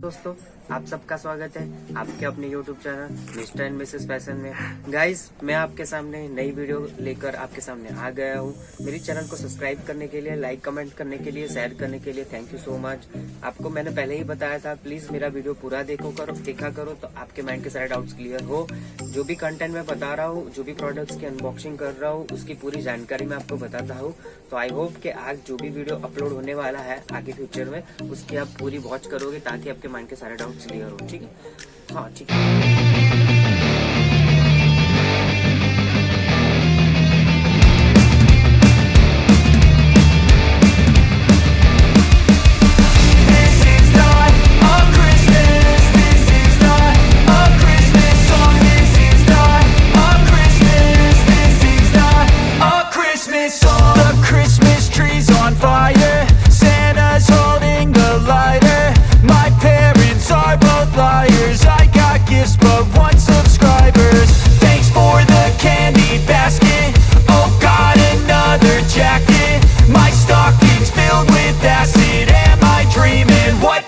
दोस्तों, आप सबका स्वागत है आपके अपने YouTube channel mister and Mrs fashion में। गाइस, मैं आपके सामने नई वीडियो लेकर आपके सामने आ गया हूँ। मेरी चैनल को सब्सक्राइब करने के लिए, लाइक कमेंट करने के लिए, शेयर करने के लिए थैंक यू सो मच। आपको मैंने पहले ही बताया था, प्लीज मेरा वीडियो पूरा देखा करो तो आपके माइंड के सारे डाउट्स क्लियर हो। जो भी कंटेंट मैं बता रहा हूँ, जो भी प्रोडक्ट्स की अनबॉक्सिंग कर रहा हूँ, उसकी पूरी जानकारी मैं आपको बताता हूँ। तो आई होप कि आज जो भी वीडियो अपलोड होने वाला है आगे फ्यूचर में, उसकी आप पूरी वॉच करोगे ताकि आपके माइंड के सारे डाउट्स क्लियर हो। ठीक है? हाँ, ठीक है।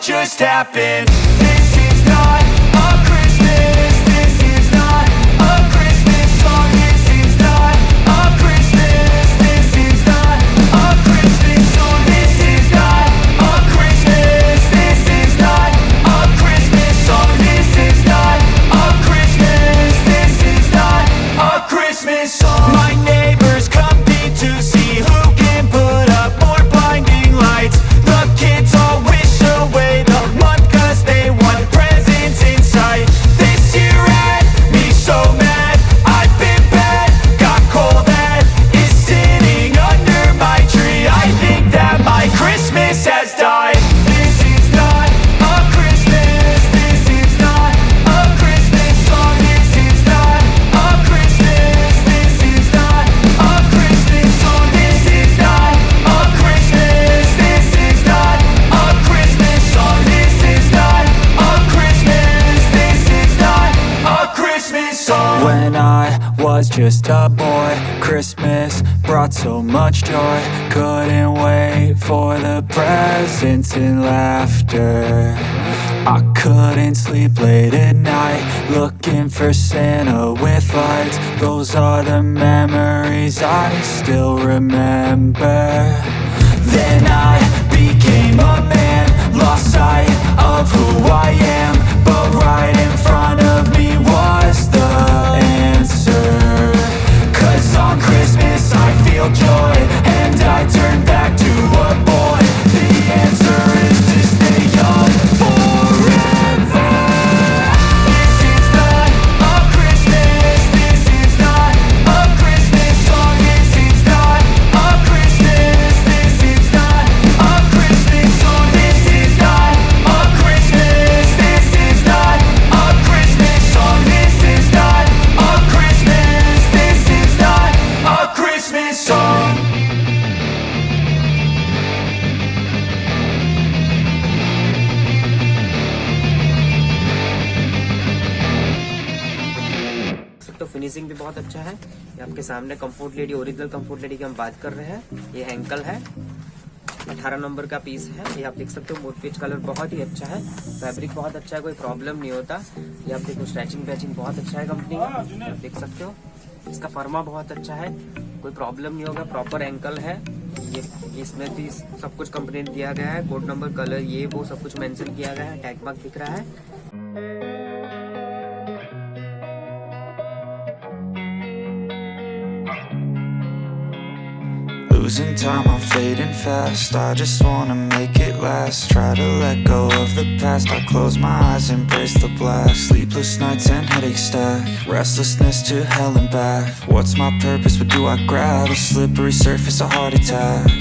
Just happened. This is not a Christmas. This is not a Christmas song. This is not a Christmas. This is not a Christmas song. This is not a Christmas. This is not a Christmas song. This is not a Christmas. This is not a Christmas song. My neighbors compete to see who can put up more blinding lights. The kids all wish away the month cause they want presents in sight. This year had me so mad, I've been bad, got coal that is sitting under my tree. I think that my Christmas has died. This is not a Christmas. This is not a Christmas song. This is not a Christmas. This is not a Christmas song. This is not a Christmas. This is not a Christmas song. This is not a Christmas. This is not a Christmas song. When I was just a boy, Christmas brought so much joy. Couldn't wait for the presents and laughter. I couldn't sleep late at night, looking for Santa with lights. Those are the memories I still remember. Then I became a man, lost sight of who I am, but right in front of me was the answer. Cause on Christmas I feel joy, and I turn back to a boy. The answer is to stay young forever. This is not a Christmas. This is not a Christmas song. This is not a Christmas. This is not a Christmas song. This is not a Christmas. This is not a Christmas song. This is not a Christmas. This is not a Christmas song. तो finishing भी बहुत अच्छा है। ये आपके सामने comfort lady, original comfort lady की हम बात कर रहे हैं। ये एंकल है, 18 नंबर का पीस है। ये आप देख सकते हो, मोट पिच कलर बहुत ही अच्छा है, फैब्रिक बहुत अच्छा है, कोई प्रॉब्लम नहीं होता। ये आप देखो, स्ट्रैचिंग पैचिंग बहुत अच्छा है कंपनी का, आप देख सकते हो। इसका फर्मा बहुत अच्छा है, कोई प्रॉब्लम नहीं होगा, प्रॉपर एंकल है। ये इसमें भी सब कुछ कंपनी ने दिया गया है, कोड नंबर, कलर, ये वो सब कुछ मेंशन किया गया है, टैग मार्क दिख रहा है। Losing time, I'm fading fast. I just wanna make it last. Try to let go of the past. I close my eyes, embrace the blast. Sleepless nights and headaches stack. Restlessness to hell and back. What's my purpose? What do I grab? A slippery surface, a heart attack.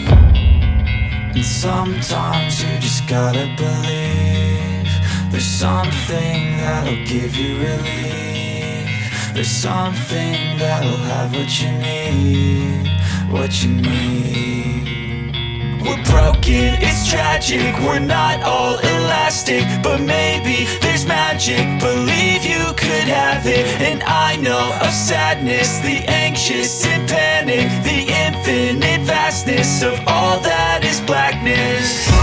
And sometimes you just gotta believe there's something that'll give you relief. There's something that'll have what you need. What you need. We're broken, it's tragic. We're not all elastic, but maybe there's magic. Believe you could have it. And I know of sadness, the anxious and panic, the infinite vastness of all that is blackness.